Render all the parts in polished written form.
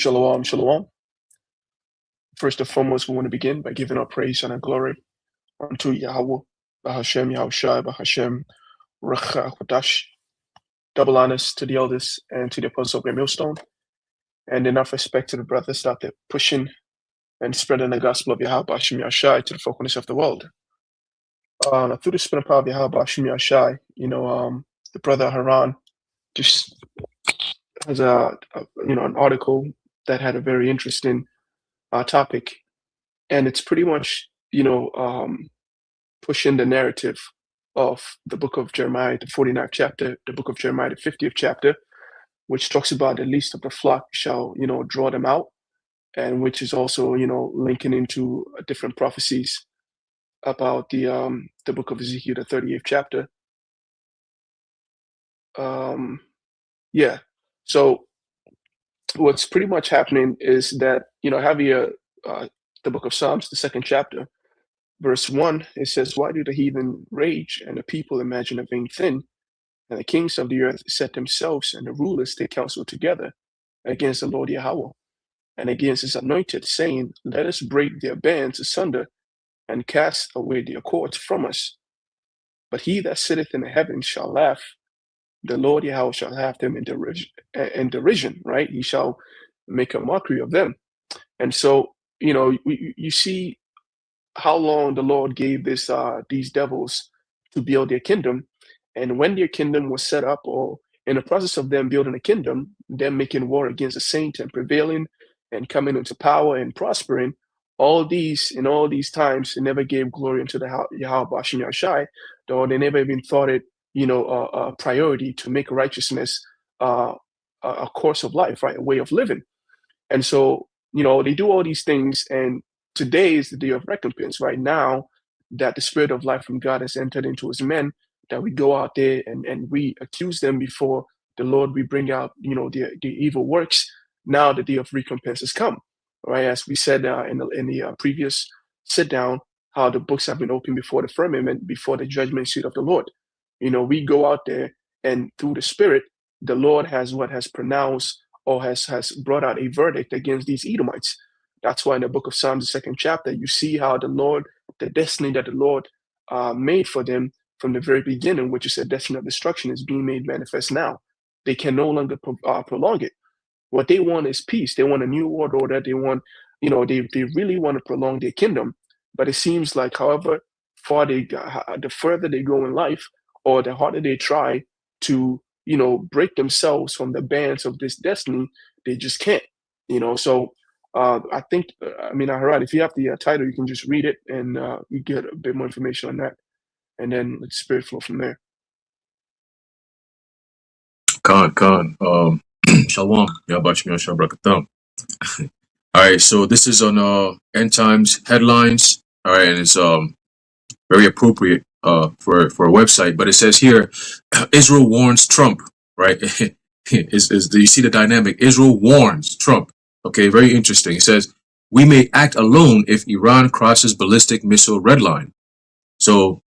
Shalom, shalom. First and foremost, we want to begin by giving our praise and our glory unto Yahweh, Bahashem, Yahushai, Bahashem, Racha, double honors to the elders and to the apostles of the millstone, and enough respect to the brothers out there pushing and spreading the gospel of Yahweh, Bahashem, Yahushai to the four corners of the world. Through the spirit power of Yahweh, Bahashem, Yahushai, the brother Haran just has an article that had a very interesting topic, and it's pretty much pushing the narrative of the book of Jeremiah, the 49th chapter, the book of Jeremiah, the 50th chapter, which talks about the least of the flock shall draw them out, and which is also linking into different prophecies about the book of Ezekiel, the 38th chapter. So what's pretty much happening is that have here the book of Psalms, the 2nd chapter, verse 1, it says, "Why do the heathen rage and the people imagine a vain thing? And the kings of the earth set themselves and the rulers take counsel together against the Lord Yahweh and against his anointed, saying, Let us break their bands asunder and cast away their cords from us. But he that sitteth in the heavens shall laugh. The Lord Yahweh shall have them in derision, right? He shall make a mockery of them." And so, you see how long the Lord gave these devils to build their kingdom. And when their kingdom was set up, or in the process of them building a kingdom, them making war against the saint and prevailing and coming into power and prospering, all these times, it never gave glory unto the Yahweh Bashim Yashai, though they never even thought it, a priority to make righteousness a course of life, right? A way of living. And so, they do all these things, and today is the day of recompense, right? Now that the spirit of life from God has entered into his men, that we go out there and we accuse them before the Lord, we bring out, the evil works. Now the day of recompense has come, right? As we said in the previous sit down, how the books have been opened before the firmament, before the judgment seat of the Lord. We go out there, and through the spirit, the Lord has pronounced or has brought out a verdict against these Edomites. That's why in the book of Psalms, the 2nd chapter, you see how the destiny that the Lord made for them from the very beginning, which is a destiny of destruction, is being made manifest now. They can no longer prolong it. What they want is peace. They want a new world order. They want, they really want to prolong their kingdom. But it seems like however far the further they go in life, or the harder they try to, break themselves from the bands of this destiny, they just can't, So I think, Haran, if you have the title, you can just read it, and you get a bit more information on that, and then let the spirit flow from there. Khan. Shalom. Yahawashmi Shabrakatan. All right, so this is on End Times Headlines. All right, and it's very appropriate for a website, but it says here, Israel warns Trump, right? Do you see the dynamic? Israel warns Trump. Okay, very interesting. It says, we may act alone if Iran crosses ballistic missile red line. So,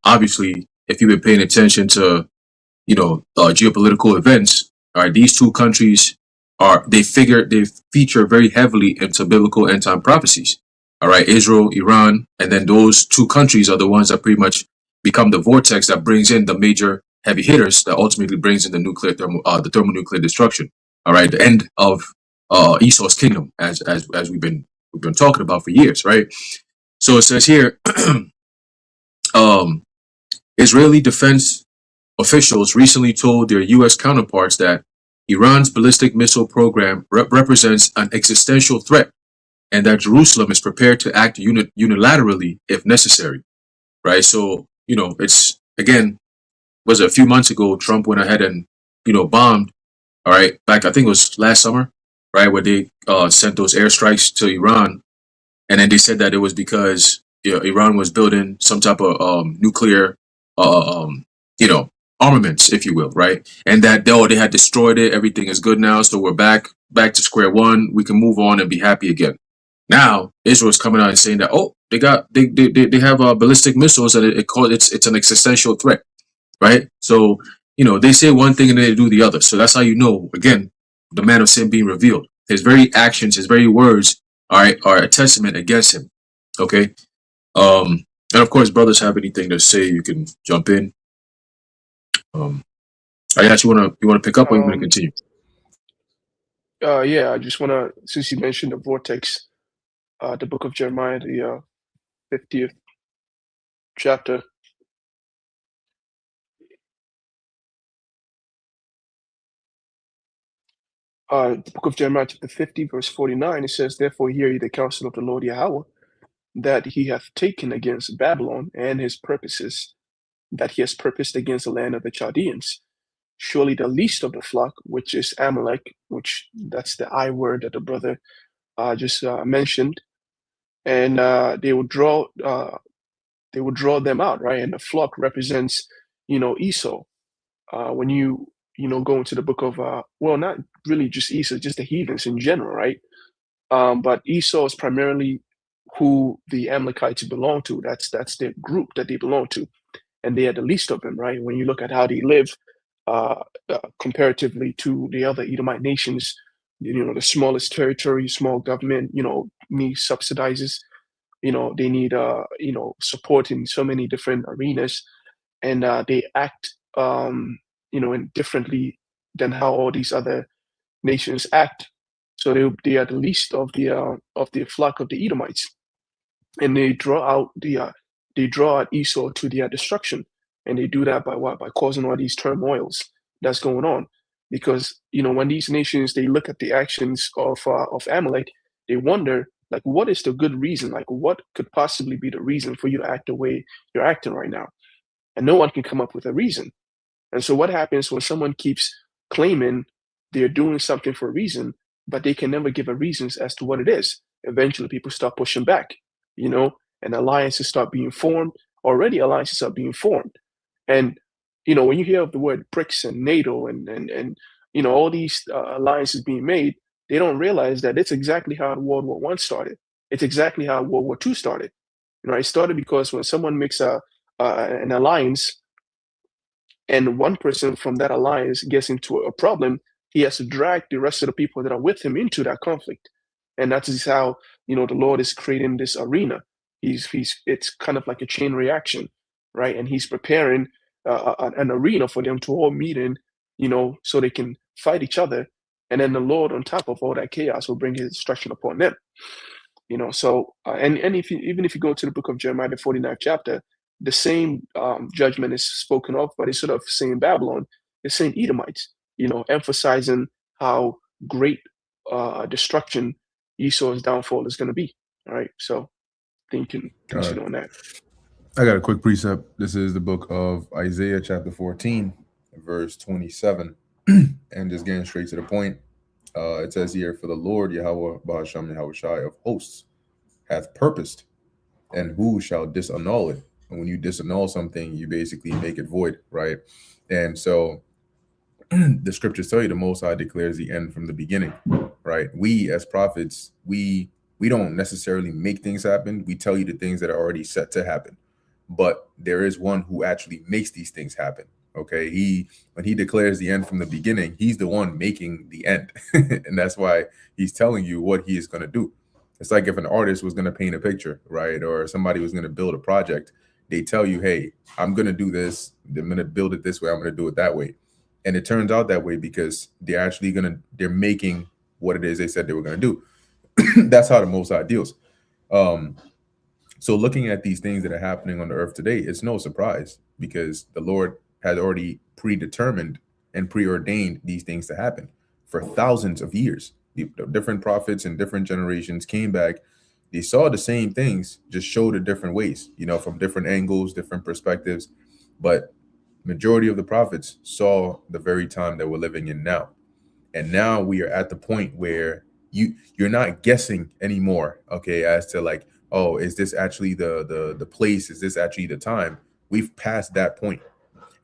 obviously, if you've been paying attention to, geopolitical events, all right, these two countries they feature very heavily into biblical end time prophecies. All right, Israel, Iran, and then those two countries are the ones that pretty much become the vortex that brings in the major heavy hitters that ultimately brings in the thermonuclear destruction. All right, the end of Esau's kingdom, as we've been talking about for years, right? So it says here, Israeli defense officials recently told their U.S. counterparts that Iran's ballistic missile program represents an existential threat, and that Jerusalem is prepared to act unilaterally if necessary, right? So, it's, again, was a few months ago, Trump went ahead and, bombed, all right, back, I think it was last summer, right, where they sent those airstrikes to Iran, and then they said that it was because Iran was building some type of nuclear, armaments, if you will, right? And that they had destroyed it. Everything is good now, so we're back to square one. We can move on and be happy again. Now Israel's coming out and saying that they have ballistic missiles and it's an existential threat, right? So they say one thing and then they do the other. So that's how again, the man of sin being revealed. his very actions, his very words, all right, are a testament against him. Okay. And of course, brothers have anything to say, you can jump in. I guess you wanna pick up or you wanna Um, continue? yeah, I just wanna, since you mentioned the vortex, the book of Jeremiah, the 50th chapter, the book of Jeremiah, chapter 50, verse 49, it says, "Therefore hear ye the counsel of the Lord Yahawah, that he hath taken against Babylon, and his purposes, that he has purposed against the land of the Chaldeans. Surely the least of the flock, which is Amalek," which that's the I word that the brother just mentioned, and they will draw them out, right? And the flock represents, Esau. When you go into the book of well, not really just Esau, just the heathens in general, right? But Esau is primarily who the Amalekites belong to. That's their group that they belong to, and they are the least of them, right? When you look at how they live comparatively to the other Edomite nations, the smallest territory, small government, needs subsidizes. They need support in so many different arenas, and they act differently than how all these other nations act. So they are the least of the flock of the Edomites, and they draw out Esau to their destruction, and they do that by what? By causing all these turmoils that's going on, because when these nations they look at the actions of Amalek, they wonder like what is the good reason? Like what could possibly be the reason for you to act the way you're acting right now? And no one can come up with a reason. And so what happens when someone keeps claiming they're doing something for a reason, but they can never give a reason as to what it is? Eventually people start pushing back, and alliances start being formed. Already alliances are being formed. And when you hear of the word BRICS and NATO and all these alliances being made, they don't realize that it's exactly how World War One started. It's exactly how World War Two started. It started because when someone makes an alliance and one person from that alliance gets into a problem, he has to drag the rest of the people that are with him into that conflict. And that is how, the Lord is creating this arena. It's kind of like a chain reaction, right? And he's preparing an arena for them to all meet in, so they can fight each other. And then the Lord, on top of all that chaos, will bring his destruction upon them. So and even if you go to the book of Jeremiah, the 49th chapter, the same judgment is spoken of, but it's sort of saying Babylon, the same Edomites, emphasizing how great destruction Esau's downfall is going to be. All right, so I think you can All right. continue on that. I got a quick precept. This is the book of Isaiah, chapter 14, verse 27. And just getting straight to the point, it says here, "For the Lord, Yahweh, Bahasham, YAHAWASHI of hosts, hath purposed, and who shall disannul it?" And when you disannul something, you basically make it void, right? And so the scriptures tell you the Most High declares the end from the beginning, right? We as prophets, we don't necessarily make things happen. We tell you the things that are already set to happen. But there is one who actually makes these things happen. Okay. When he declares the end from the beginning, he's the one making the end. And that's why he's telling you what he is going to do. It's like if an artist was going to paint a picture, right? Or somebody was going to build a project, they tell you, hey, I'm going to do this. I'm going to build it this way. I'm going to do it that way. And it turns out that way because they're making what it is they said they were going to do. That's how the Most High deals. So looking at these things that are happening on the earth today, it's no surprise because the Lord had already predetermined and preordained these things to happen for thousands of years. The different prophets and different generations came back. They saw the same things, just showed it different ways, from different angles, different perspectives. But majority of the prophets saw the very time that we're living in now. And now we are at the point where you're not guessing anymore, okay, as to like, oh, is this actually the place? Is this actually the time? We've passed that point.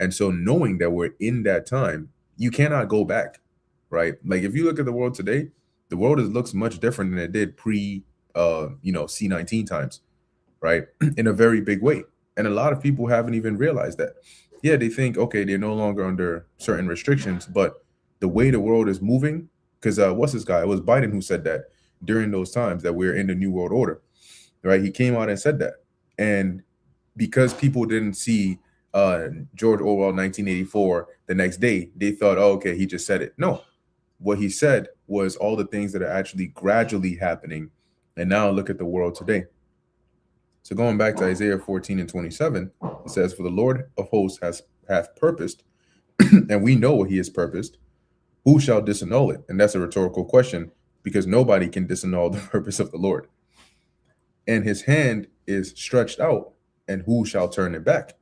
And so knowing that we're in that time, you cannot go back, right? Like if you look at the world today, the world looks much different than it did pre C19 times, right? In a very big way. And a lot of people haven't even realized that. Yeah, they think, okay, they're no longer under certain restrictions, but the way the world is moving, Because what's this guy? It was Biden who said that during those times that we're in the New World Order, right? He came out and said that. And because people didn't see George Orwell 1984 the next day, they thought, oh, okay, he just said it. No, what he said was all the things that are actually gradually happening. And now look at the world today. So going back to Isaiah 14 and 27, it says, for the Lord of hosts hath purposed, and we know what he has purposed. Who shall disannul it? And that's a rhetorical question, because nobody can disannul the purpose of the Lord. And his hand is stretched out, and who shall turn it back?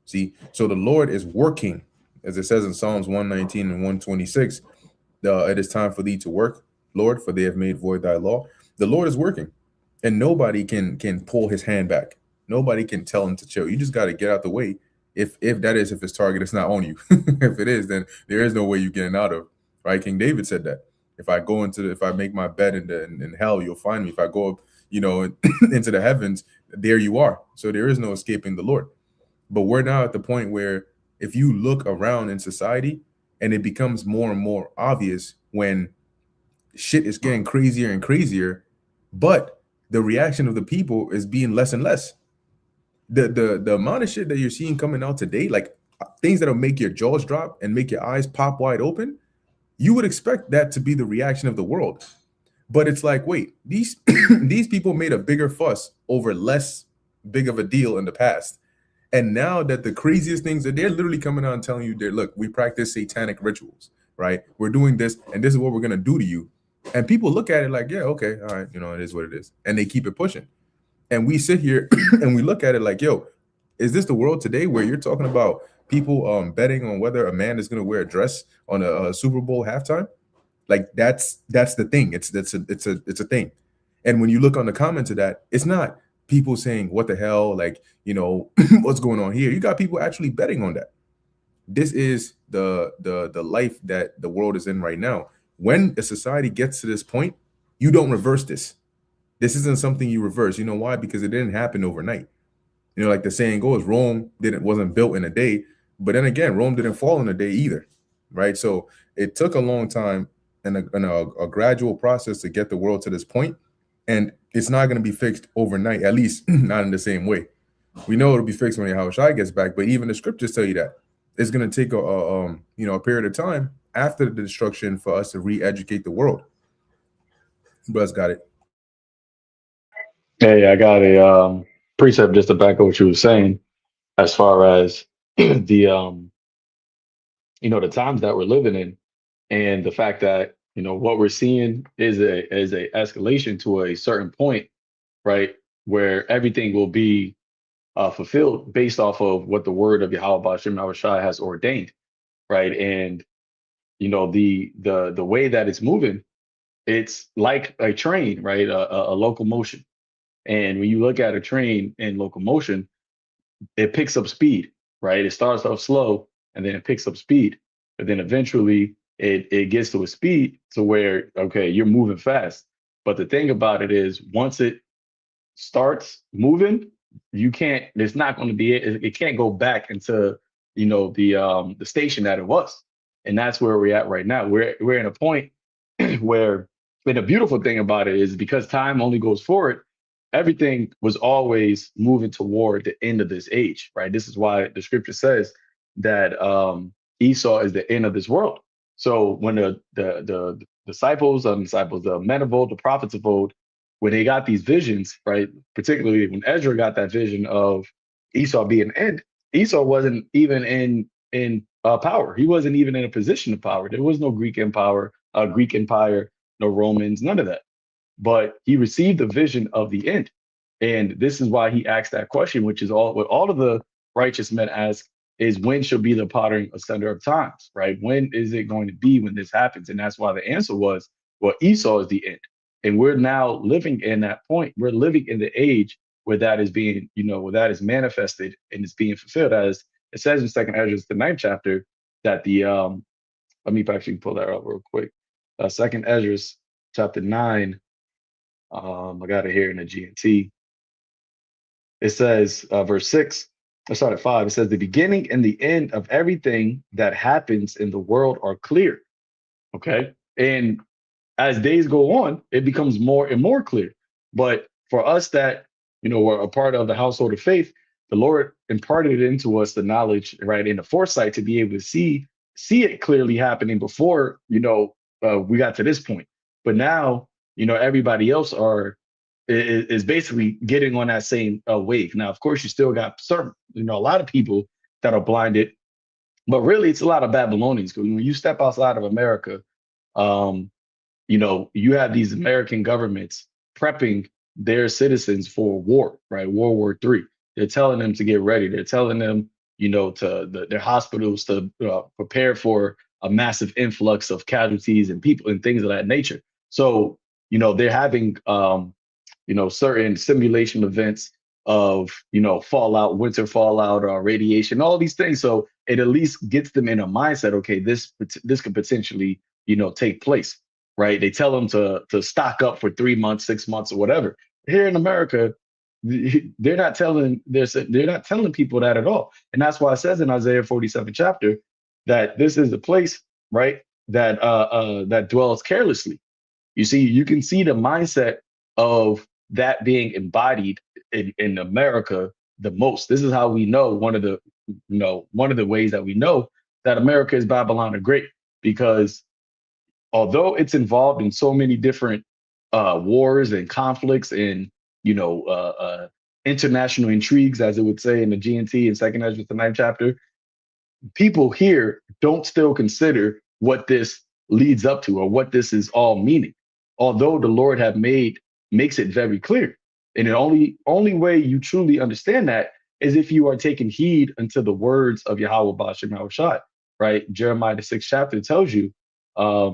See, so the Lord is working, as it says in Psalms 119 and 126. It is time for thee to work, Lord, for they have made void thy law. The Lord is working, and nobody can pull his hand back. Nobody can tell him to chill. You just got to get out the way. If his target is not on you. If it is, then there is no way you're getting out of. Right? King David said that. If I make my bed in hell, you'll find me. If I go up, into the heavens, there you are. So there is no escaping the Lord. But we're now at the point where if you look around in society, and it becomes more and more obvious when shit is getting crazier and crazier, but the reaction of the people is being less and less. The amount of shit that you're seeing coming out today, like things that'll make your jaws drop and make your eyes pop wide open, you would expect that to be the reaction of the world. But it's like, wait, these these people made a bigger fuss over less big of a deal in the past. And now that the craziest things are, they're literally coming out and telling you, look, we practice satanic rituals, right? We're doing this, and this is what we're going to do to you. And people look at it like, yeah, okay, all right, it is what it is. And they keep it pushing. And we sit here and we look at it like, yo, is this the world today where you're talking about people betting on whether a man is going to wear a dress on a Super Bowl halftime? Like that's the thing. It's a thing. And when you look on the comments of that, it's not people saying, what the hell, like, what's going on here? You got people actually betting on that. This is the life that the world is in right now. When a society gets to this point, you don't reverse this. This isn't something you reverse. You know why? Because it didn't happen overnight. Like the saying goes, Rome wasn't built in a day. But then again, Rome didn't fall in a day either, right? So it took a long time and a gradual process to get the world to this point. And it's not going to be fixed overnight, at least not in the same way. We know it'll be fixed when YAHAWASHI gets back, but even the scriptures tell you that it's going to take a period of time after the destruction for us to re-educate the world. Buzz got it. Hey, I got a precept just to back up what you were saying, as far as the the times that we're living in, and the fact that what we're seeing is a escalation to a certain point, right, where everything will be fulfilled based off of what the word of YAHAWASHI has ordained, right? And the way that it's moving, it's like a train, right? A locomotion. And when you look at a train in locomotion, it picks up speed, right? It starts off slow and then it picks up speed. But then eventually it gets to a speed to where, okay, you're moving fast. But the thing about it is, once it starts moving, it's not going to be, it can't go back into, the station that it was. And that's where we're at right now. We're in a point where, and the beautiful thing about it is, because time only goes forward, everything was always moving toward the end of this age, right? This is why the scripture says that Esau is the end of this world. So when the disciples, the men of old, the prophets of old, when they got these visions, right? Particularly when Ezra got that vision of Esau being end, Esau wasn't even in power. He wasn't even in a position of power. There was no Greek Empire, no Romans, none of that. But he received the vision of the end. And this is why he asked that question, which is what all of the righteous men ask, is when shall be the pottering asunder of times, right? When is it going to be when this happens? And that's why the answer was, well, Esau is the end. And we're now living in that point. We're living in the age where that is being, where that is manifested and it's being fulfilled, as it says in Second Ezra, the 9th chapter, that let me actually pull that up real quick. Second Ezra, chapter 9. I got it here in the GNT. It says, verse 6, I start at 5. It says, the beginning and the end of everything that happens in the world are clear. Okay. And as days go on, it becomes more and more clear. But for us that, were a part of the household of faith, the Lord imparted into us the knowledge, right, and the foresight to be able to see it clearly happening before, we got to this point. But now, everybody else is basically getting on that same wave. Now, of course, you still got certain, a lot of people that are blinded, but really it's a lot of Babylonians. Because when you step outside of America, um, you have these American governments prepping their citizens for war, right? World War III. They're telling them to get ready. They're telling them, their hospitals to prepare for a massive influx of casualties and people and things of that nature. So, they're having, certain simulation events of, fallout, winter fallout, or radiation, all these things. So it at least gets them in a mindset. Okay, this could potentially, take place, right? They tell them to stock up for 3 months, 6 months, or whatever. Here in America, they're not telling people that at all, and that's why it says in Isaiah 47 chapter that this is the place, right, that dwells carelessly. You see, you can see the mindset of that being embodied in America the most. This is how we know one of the ways that we know that America is Babylon the Great, because although it's involved in so many different wars and conflicts and international intrigues, as it would say in the GNT in Second Ezra the ninth chapter, people here don't still consider what this leads up to or what this is all meaning, although the Lord makes it very clear. And the only way you truly understand that is if you are taking heed unto the words of Yahweh Bashem Yahushai, right? Jeremiah the sixth chapter tells you, I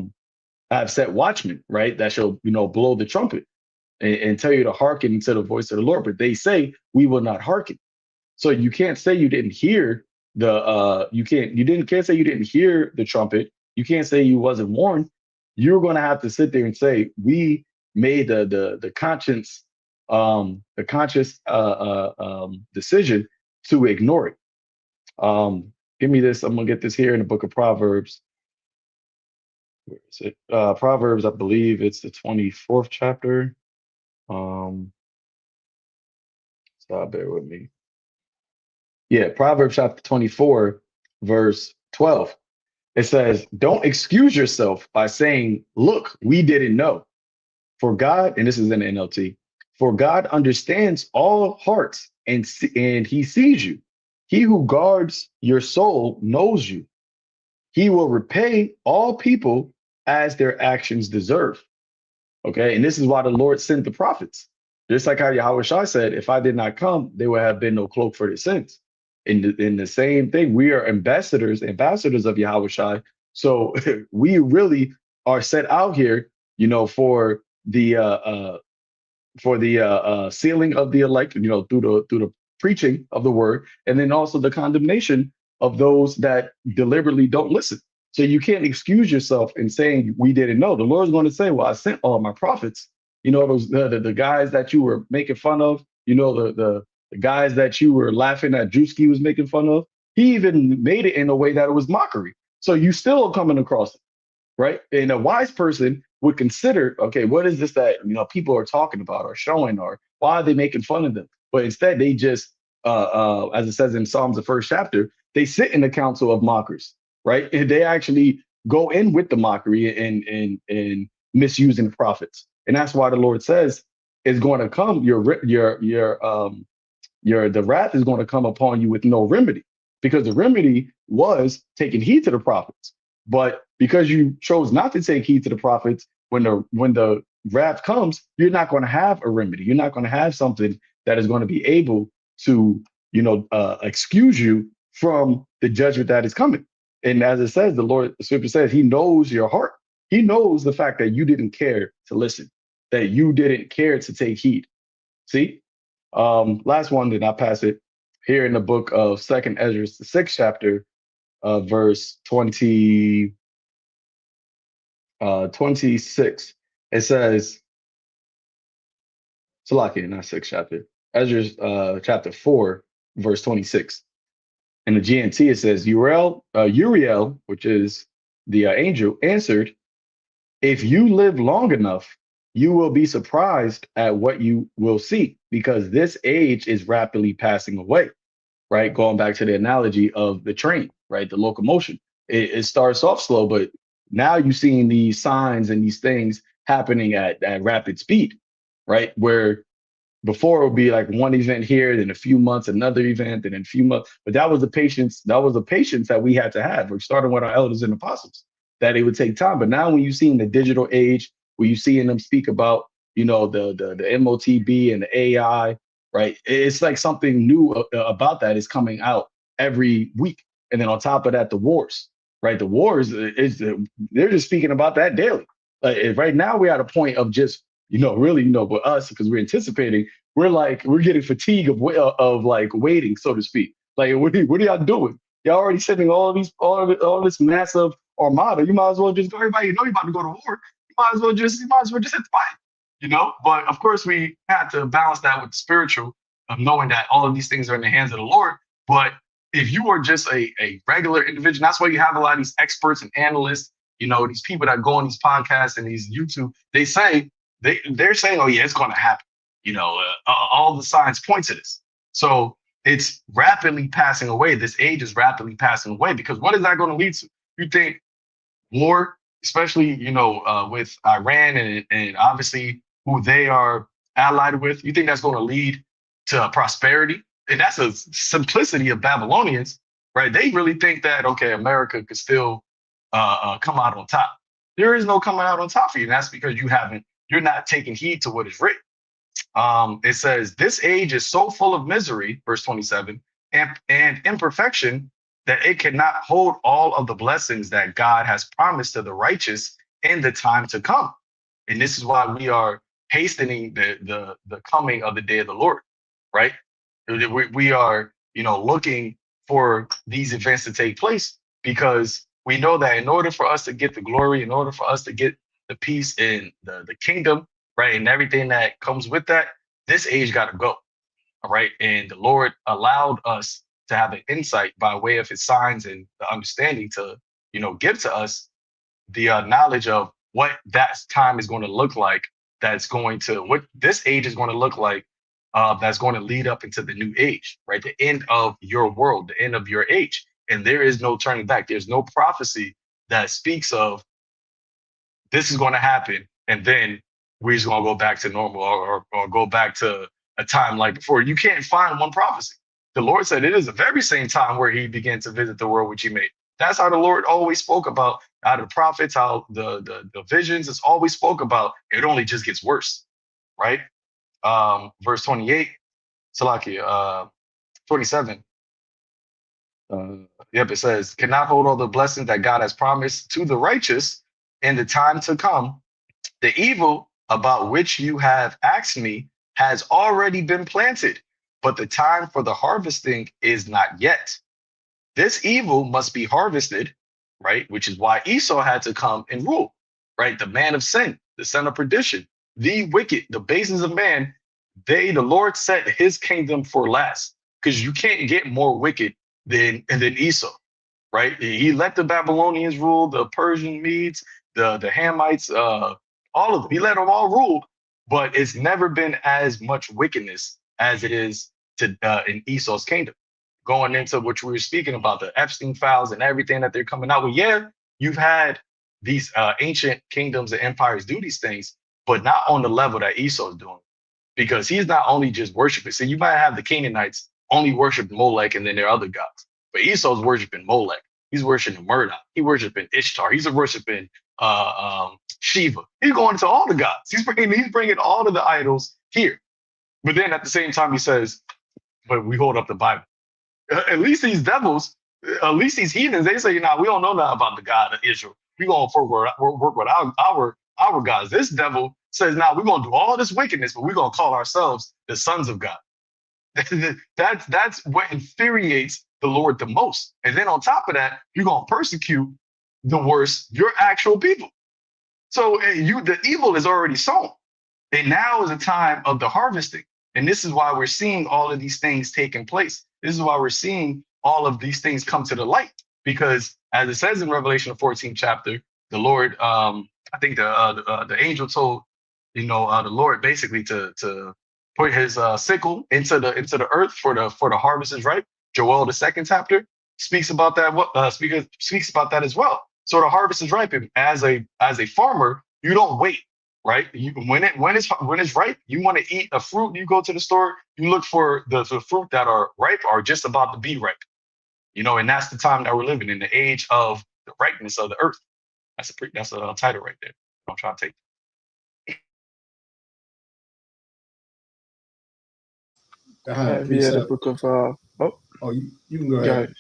have set watchmen, right, that shall blow the trumpet and tell you to hearken to the voice of the Lord, but they say we will not hearken. So you can't say you didn't hear can't say you didn't hear the trumpet. You can't say you wasn't warned. You're going to have to sit there and say we made the conscious decision to ignore it. Give me this. I'm gonna get this here in the book of Proverbs. Where is it? Proverbs, I believe it's the 24th chapter. So bear with me. Yeah, Proverbs chapter 24, verse 12. It says, "Don't excuse yourself by saying, 'Look, we didn't know.' For God," and this is in the NLT, "for God understands all hearts and he sees you. He who guards your soul knows you. He will repay all people as their actions deserve." Okay, and this is why the Lord sent the prophets. Just like how Yahawashi said, if I did not come, there would have been no cloak for their sins. In the same thing, we are ambassadors of Yahawashi. So we really are set out here, for the sealing of the elect, through the preaching of the word, and then also the condemnation of those that deliberately don't listen. So you can't excuse yourself in saying we didn't know. The Lord's going to say, "Well, I sent all my prophets." Those the guys that you were making fun of. The guys that you were laughing at, Drewski was making fun of. He even made it in a way that it was mockery. So you still coming across it, right? And a wise person would consider, okay, what is this that people are talking about or showing, or why are they making fun of them? But instead, they just, as it says in Psalms, the first chapter, they sit in the council of mockers, right? And they actually go in with the mockery and misusing the prophets. And that's why the Lord says it's going to come. The wrath is going to come upon you with no remedy, because the remedy was taking heed to the prophets. But because you chose not to take heed to the prophets, when the wrath comes, you're not going to have a remedy. You're not going to have something that is going to be able to, excuse you from the judgment that is coming. And as it says, the scripture says, he knows your heart. He knows the fact that you didn't care to listen, that you didn't care to take heed. See? Last one, then I'll pass it. Here in the book of Second Ezra, the sixth chapter, verse 26. It says, Salakia, not sixth chapter. Ezra, chapter 4, verse 26. In the GNT, it says, Uriel, which is the angel, answered, if you live long enough, you will be surprised at what you will see, because this age is rapidly passing away, right? Going back to the analogy of the train, right? The locomotion. It starts off slow, but now you're seeing these signs and these things happening at rapid speed, right? Where before it would be like one event here, then a few months, another event, then in a few months. But that was the patience. That was the patience that we had to have. We're starting with our elders and apostles, that it would take time. But now when you see in the digital age, where you seeing them speak about, the MOTB and the AI, right? It's like something new about that is coming out every week. And then on top of that, the wars, right? The wars is they're just speaking about that daily. Right now we're at a point of just, really, with us, because we're anticipating, we're getting fatigue of like waiting, so to speak. Like, what are y'all doing? Y'all already sending all this massive armada. You might as well just go. Everybody, you're about to go to war. You might as well just hit the fight. But of course, we have to balance that with the spiritual of knowing that all of these things are in the hands of the Lord. But if you are just a regular individual, that's why you have a lot of these experts and analysts. These people that go on these podcasts and these YouTube. They're saying, oh yeah, it's going to happen. All the signs point to this. So it's rapidly passing away. This age is rapidly passing away, because what is that going to lead to? You think war, especially, with Iran and obviously who they are allied with, you think that's going to lead to prosperity? And that's a simplicity of Babylonians, right? They really think that, okay, America could still come out on top. There is no coming out on top for you. And that's because you're not taking heed to what is written. It says, this age is so full of misery, verse 27, and imperfection, that it cannot hold all of the blessings that God has promised to the righteous in the time to come. And this is why we are hastening the coming of the day of the Lord, right? We are, looking for these events to take place, because we know that in order for us to get the glory, in order for us to get the peace in the kingdom, right, and everything that comes with that, this age got to go. All right. And the Lord allowed us to have an insight by way of his signs and the understanding to, give to us the knowledge of what that time is going to look like. What this age is going to look like. That's going to lead up into the new age, right? The end of your world, the end of your age. And there is no turning back. There's no prophecy that speaks of this is going to happen, and then we're just going to go back to normal, or go back to a time like before. You can't find one prophecy. The Lord said it is the very same time where he began to visit the world which he made. That's how the Lord always spoke about, out of the prophets, how the visions is always spoke about. It only just gets worse, right? Verse 28, Salakia, 27. It says, cannot hold all the blessings that God has promised to the righteous in the time to come. The evil about which you have asked me has already been planted, but the time for the harvesting is not yet. This evil must be harvested, right? Which is why Esau had to come and rule, right? The man of sin, the son of perdition, the wicked, the bases of man. The Lord set his kingdom for last, because you can't get more wicked than Esau, right? He let the Babylonians rule, the Persian Medes, the Hamites, all of them. He let them all rule, but it's never been as much wickedness as it is in Esau's kingdom. Going into what we were speaking about, the Epstein files and everything that they're coming out with. Yeah, you've had these ancient kingdoms and empires do these things, but not on the level that Esau's doing, because he's not only just worshiping. So you might have the Canaanites only worship Molech and then their other gods, but Esau's worshiping Molech. He's worshiping Marduk. He's worshiping Ishtar. He's worshiping Shiva. He's going to all the gods. He's bringing all of the idols here. But then at the same time, he says, but we hold up the Bible. At least these devils, at least these heathens, they say, we don't know nothing about the God of Israel. We're going to work with our gods. This devil says, we're going to do all this wickedness, but we're going to call ourselves the sons of God. That's what infuriates the Lord the most. And then on top of that, you're going to persecute the worst, your actual people. So the evil is already sown. And now is a time of the harvesting. And this is why we're seeing all of these things taking place. This is why we're seeing all of these things come to the light. Because as it says in Revelation 14 chapter, the Lord, I I think the angel told, the Lord basically to put his sickle into the earth for the harvest is ripe. Joel, the second chapter, speaks about that. Speaks about that as well. So the harvest is ripe. And as a farmer, you don't wait, right? When it's ripe, you want to eat a fruit. You go to the store. You look for the fruit that are ripe or just about to be ripe. And that's the time that we're living in, the age of the ripeness of the earth. That's a title right there. I'm trying to take. We had a book of you can go ahead.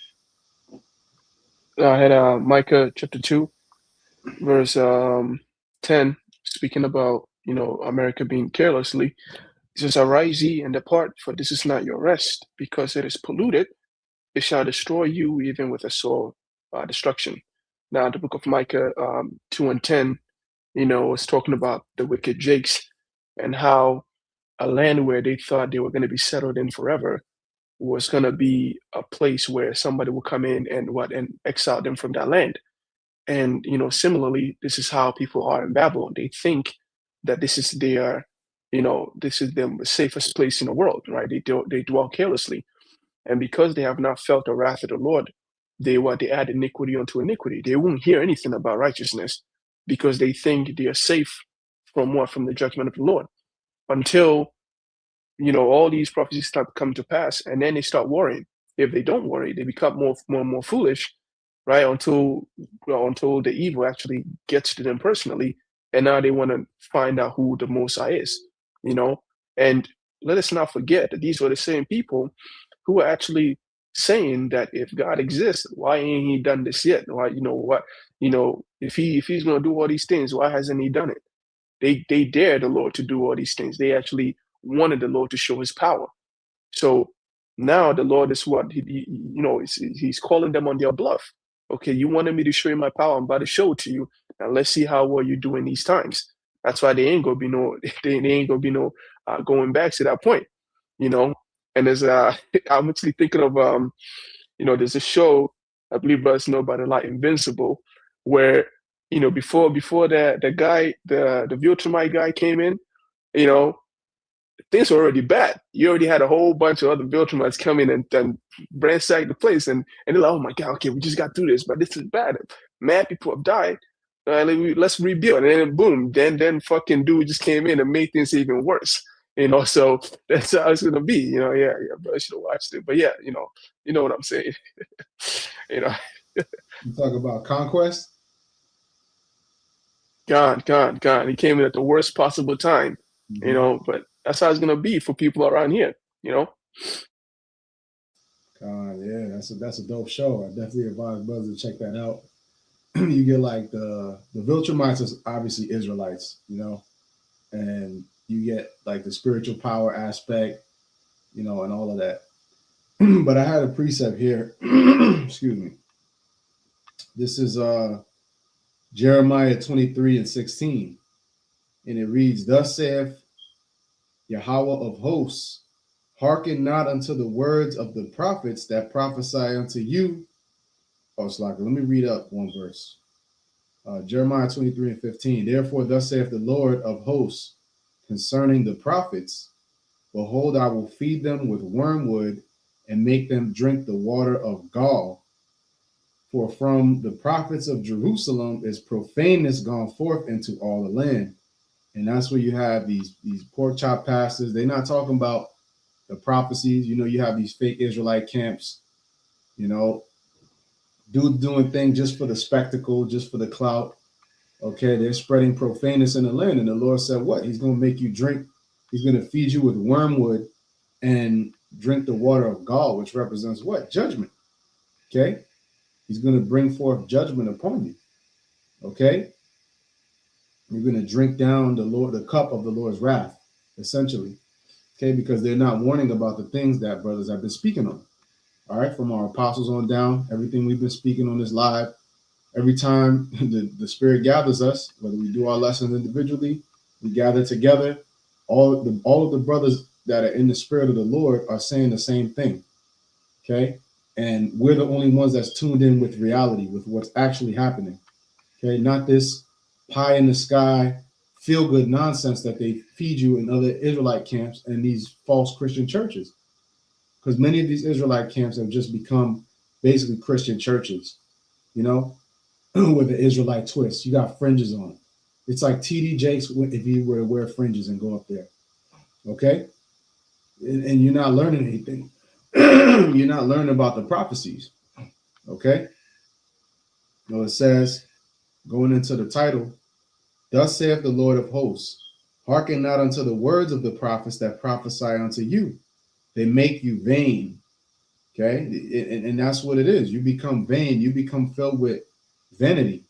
I had Micah chapter 2, verse 10, speaking about America being carelessly. It says, "Arise ye and depart, for this is not your rest, because it is polluted. It shall destroy you even with a sore destruction." Now, the book of Micah 2 and 10, it's talking about the wicked Jakes and how a land where they thought they were going to be settled in forever was going to be a place where somebody will come in and exile them from that land. And similarly, this is how people are in Babylon. They think that this is their safest place in the world, right? They dwell carelessly, and because they have not felt the wrath of the Lord, they add iniquity unto iniquity. They won't hear anything about righteousness because they think they are safe from the judgment of the Lord until all these prophecies start to come to pass, and then they start worrying. If they don't worry, they become more and more foolish, right? Until the evil actually gets to them personally, and now they want to find out who the Most High is, And let us not forget that these were the same people who are actually saying that if God exists, why ain't He done this yet? Why, if He's going to do all these things, why hasn't He done it? They dare the Lord to do all these things. They actually wanted the Lord to show His power. So now the Lord is what He's calling them on their bluff. Okay, you wanted me to show you my power. I'm about to show it to you. Now let's see how well you do in these times. That's why they ain't gonna be no going back to that point. And there's I'm actually thinking of there's a show I believe brothers know about a lot, Invincible, where before the Viltrumite guy came in, you know things were already bad. You already had a whole bunch of other Viltrumites come in and ransack the place, and they're like, oh my god, okay, we just got through this, but this is bad. Mad people have died. Let's rebuild, and then boom, then fucking dude just came in and made things even worse. So that's how it's gonna be. Yeah, but I should have watched it. But yeah, you know what I'm saying. You talk about conquest. Gone. He came in at the worst possible time. But that's how it's gonna be for people around here. Yeah, that's a dope show. I definitely advise brothers to check that out. You get like the Viltrumites is obviously Israelites, and you get like the spiritual power aspect, and all of that. But I had a precept here. Excuse me. This is Jeremiah 23:16, and it reads, "Thus saith Yahawah of hosts, hearken not unto the words of the prophets that prophesy unto you." Oh, it's like, let me read up one verse. Jeremiah 23:15. "Therefore, thus saith the Lord of hosts concerning the prophets, behold, I will feed them with wormwood and make them drink the water of gall. For from the prophets of Jerusalem is profaneness gone forth into all the land." And that's where you have these pork chop pastors. They're not talking about the prophecies. You have these fake Israelite camps, dudes doing things just for the spectacle, just for the clout. Okay, they're spreading profaneness in the land. And the Lord said, what? He's going to make you drink. He's going to feed you with wormwood and drink the water of gall, which represents what? Judgment. Okay, He's going to bring forth judgment upon you. Okay, you're going to drink down the cup of the Lord's wrath, essentially. Okay, because they're not warning about the things that brothers have been speaking on. All right, from our apostles on down, everything we've been speaking on this live, every time the Spirit gathers us, whether we do our lessons individually, we gather together, all of the brothers that are in the Spirit of the Lord are saying the same thing. Okay, and we're the only ones that's tuned in with reality, with what's actually happening. Okay, not this pie in the sky, feel good nonsense that they feed you in other Israelite camps and these false Christian churches. Because many of these Israelite camps have just become basically Christian churches, you know, with the Israelite twist. You got fringes on. It's like TD Jakes if you were to wear fringes and go up there. Okay? And you're not learning anything. You're not learning about the prophecies. Okay? Well, it says, going into the title, thus saith the Lord of hosts, hearken not unto the words of the prophets that prophesy unto you. They make you vain. Okay? And that's what it is. You become vain. You become filled with vanity.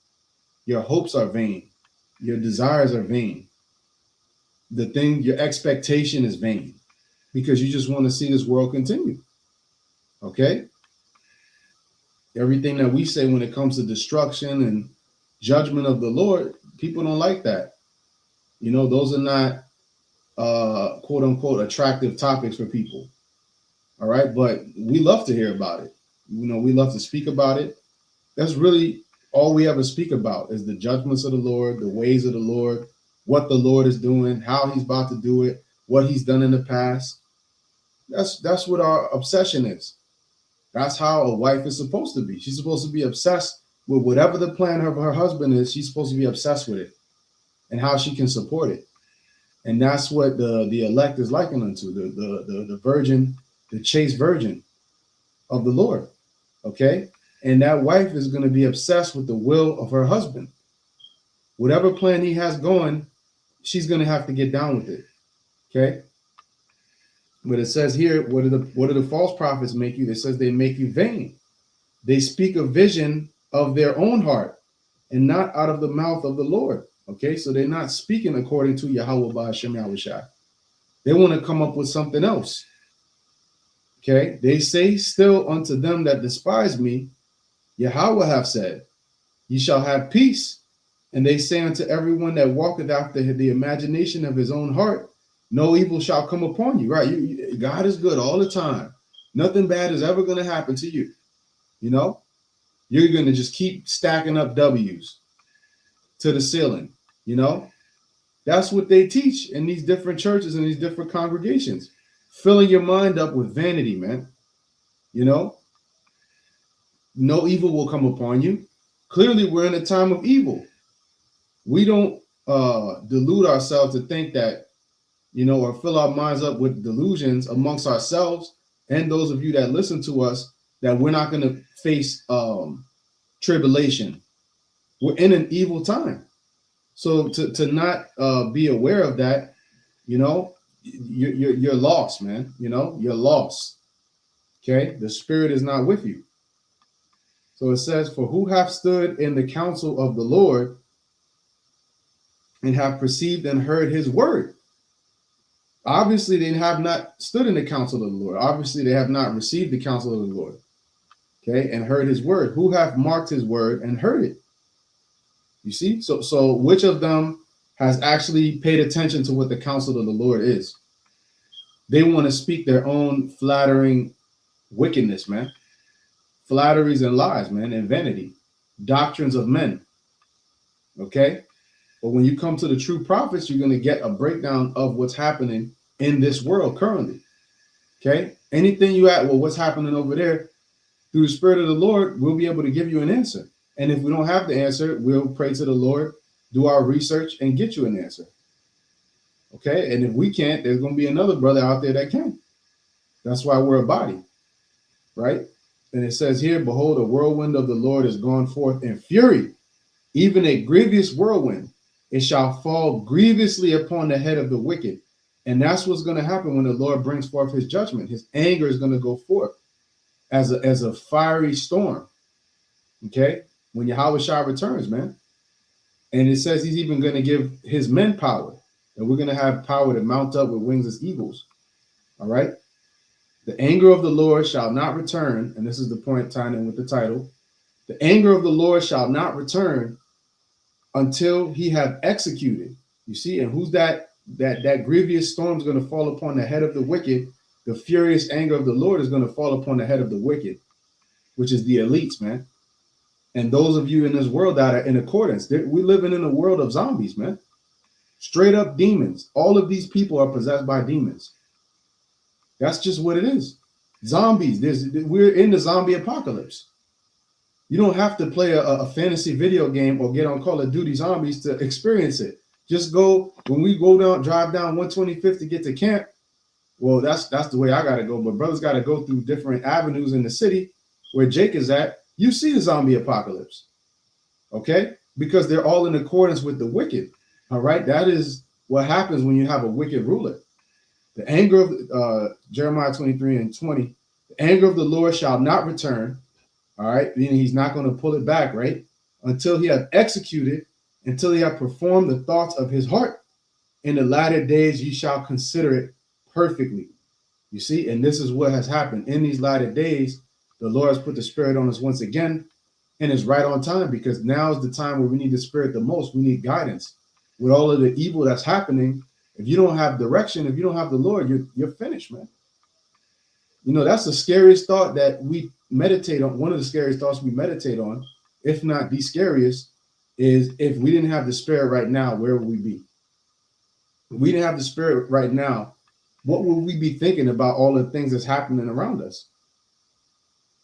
Your hopes are vain. Your desires are vain. Your expectation is vain because you just want to see this world continue. Okay? Everything that we say when it comes to destruction and judgment of the Lord, people don't like that. You know, those are not quote unquote attractive topics for people. All right, but we love to hear about it. You know, we love to speak about it. That's really all we ever speak about is the judgments of the Lord, the ways of the Lord, what the Lord is doing, how he's about to do it, what he's done in the past. That's what our obsession is. That's how a wife is supposed to be. She's supposed to be obsessed with whatever the plan of her husband is. She's supposed to be obsessed with it and how she can support it. And that's what the elect is likened unto, the virgin, the chaste virgin of the Lord. Okay? And that wife is going to be obsessed with the will of her husband. Whatever plan he has going, she's going to have to get down with it. Okay? But it says here, what do the false prophets make you? It says they make you vain. They speak a vision of their own heart and not out of the mouth of the Lord. Okay, so they're not speaking according to YAHAWASHI. They want to come up with something else. Okay, they say still unto them that despise me, Yahweh hath said, ye shall have peace. And they say unto everyone that walketh after the imagination of his own heart, no evil shall come upon you. Right? God is good all the time. Nothing bad is ever going to happen to you. You know, you're going to just keep stacking up W's to the ceiling. You know, that's what they teach in these different churches and these different congregations, filling your mind up with vanity, man. You know, no evil will come upon you. Clearly, we're in a time of evil. We don't delude ourselves to think that, you know, or fill our minds up with delusions amongst ourselves and those of you that listen to us that we're not going to face tribulation. We're in an evil time. So to not be aware of that, you know, you're lost, man. You know, you're lost. Okay, the Spirit is not with you. So it says, for who have stood in the counsel of the Lord and have perceived and heard his word? Obviously, they have not stood in the counsel of the Lord. Obviously, they have not received the counsel of the Lord. Okay, and heard his word. Who have marked his word and heard it? You see? So which of them has actually paid attention to what the counsel of the Lord is? They want to speak their own flattering wickedness, man. Flatteries and lies, man, and vanity. Doctrines of men. Okay? But when you come to the true prophets, you're going to get a breakdown of what's happening in this world currently. Okay? Anything you ask, well, what's happening over there? Through the Spirit of the Lord, we'll be able to give you an answer. And if we don't have the answer, we'll pray to the Lord, do our research, and get you an answer. Okay? And if we can't, there's going to be another brother out there that can. That's why we're a body. Right? And it says here, behold, a whirlwind of the Lord is gone forth in fury, even a grievous whirlwind. It shall fall grievously upon the head of the wicked. And that's what's going to happen when the Lord brings forth his judgment. His anger is going to go forth as a fiery storm. Okay? When YAHAWASHI returns, man. And it says he's even going to give his men power. And we're going to have power to mount up with wings as eagles. All right? The anger of the Lord shall not return. And this is the point tying in with the title. The anger of the Lord shall not return until he have executed. You see, and who's that grievous storm is going to fall upon the head of the wicked. The furious anger of the Lord is going to fall upon the head of the wicked, which is the elites, man. And those of you in this world that are in accordance, we're living in a world of zombies, man. Straight up demons. All of these people are possessed by demons. That's just what it is. Zombies. We're in the zombie apocalypse. You don't have to play a fantasy video game or get on Call of Duty Zombies to experience it. Just go, when we drive down 125th to get to camp. Well, that's the way I gotta go. But brothers gotta go through different avenues in the city where Jake is at. You see the zombie apocalypse, okay? Because they're all in accordance with the wicked. All right, that is what happens when you have a wicked ruler. The anger of Jeremiah 23:20, the anger of the Lord shall not return. All right, meaning he's not going to pull it back, right? Until he hath executed, until he hath performed the thoughts of his heart. In the latter days ye shall consider it perfectly. You see, and this is what has happened. In these latter days, the Lord has put the Spirit on us once again, and it's right on time, because now is the time where we need the Spirit the most. We need guidance. With all of the evil that's happening, if you don't have direction, if you don't have the Lord, you're finished, man. You know, that's the scariest thought that we meditate on. One of the scariest thoughts we meditate on, if not the scariest, is if we didn't have the Spirit right now, where would we be? If we didn't have the Spirit right now, what would we be thinking about all the things that's happening around us?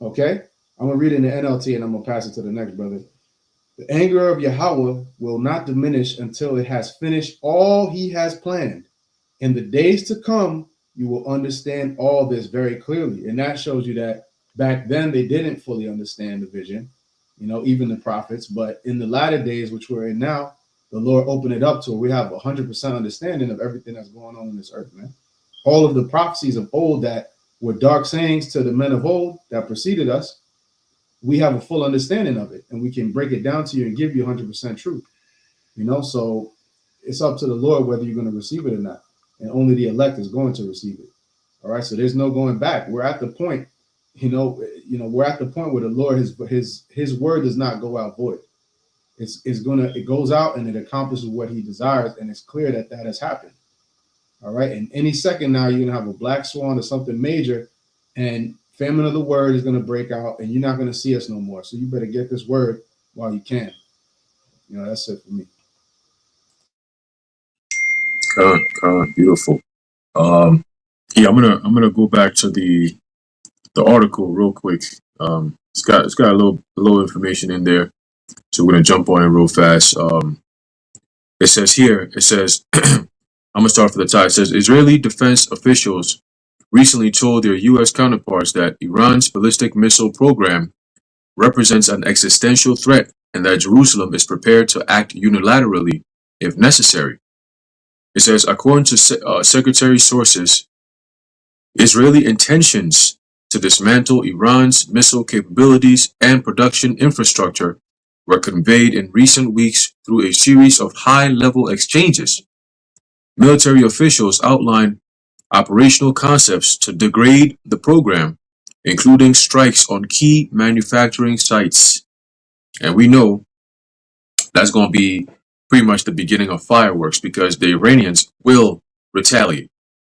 Okay, I'm going to read it in the NLT and I'm going to pass it to the next brother. The anger of Yahweh will not diminish until it has finished all he has planned. In the days to come, you will understand all this very clearly. And that shows you that back then they didn't fully understand the vision, you know, even the prophets. But in the latter days, which we're in now, the Lord opened it up to where we have 100% understanding of everything that's going on this earth, man. All of the prophecies of old that were dark sayings to the men of old that preceded us, we have a full understanding of it, and we can break it down to you and give you 100% truth. You know, so it's up to the Lord whether you're going to receive it or not, and only the elect is going to receive it. All right, so there's no going back. We're at the point, we're at the point where the Lord, his word does not go out void. It goes out and it accomplishes what he desires, and it's clear that that has happened. All right, and any second now you're gonna have a black swan or something major, and famine of the word is going to break out, and you're not going to see us no more. So you better get this word while you can. You know, that's it for me. Beautiful. Yeah, I'm gonna go back to the article real quick. It's got a little information in there, so we're gonna jump on it real fast. It says I'm gonna start from the top. It says Israeli defense officials recently told their U.S. counterparts that Iran's ballistic missile program represents an existential threat and that Jerusalem is prepared to act unilaterally if necessary. It says, according to secretary sources, Israeli intentions to dismantle Iran's missile capabilities and production infrastructure were conveyed in recent weeks through a series of high-level exchanges. Military officials outlined operational concepts to degrade the program, including strikes on key manufacturing sites. And we know that's going to be pretty much the beginning of fireworks, because the Iranians will retaliate.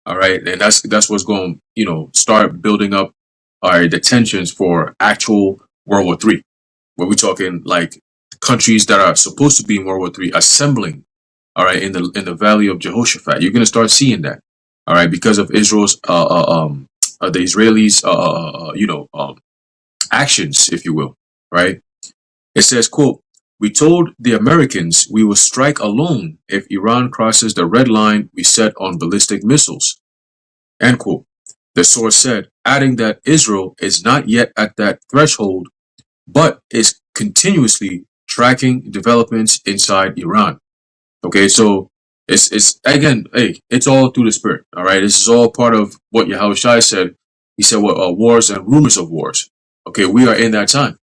All right, and that's what's going to start building up the tensions for actual World War III. Where we're talking like countries that are supposed to be in World War III assembling, all right, in the Valley of Jehoshaphat. You're going to start seeing that, all right, because of Israel's the Israelis actions, if you will, right? It says, quote, "We told the Americans we will strike alone if Iran crosses the red line we set on ballistic missiles," end quote. The source said, adding that Israel is not yet at that threshold, but is continuously tracking developments inside Iran. Okay, so it's again, hey, it's all through the spirit. All right, this is all part of what YAHAWASHI said. He said, "What wars and rumors of wars." Okay, we are in that time.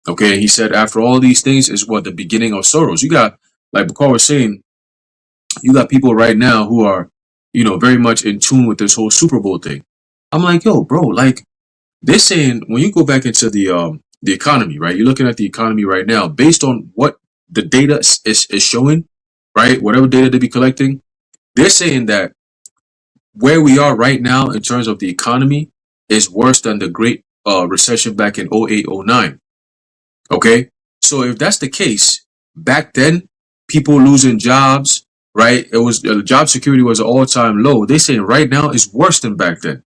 Okay, he said, after all these things is what the beginning of sorrows. You got, like Bakar was saying, you got people right now who are, very much in tune with this whole Super Bowl thing. I'm like, yo, bro, like they're saying when you go back into the economy, right? You're looking at the economy right now based on what the data is showing, right? Whatever data they be collecting, they're saying that where we are right now in terms of the economy is worse than the Great Recession back in 08, 09. Okay, So if that's the case, back then, people losing jobs, right? It was job security was an all-time low. They say right now it's worse than back then.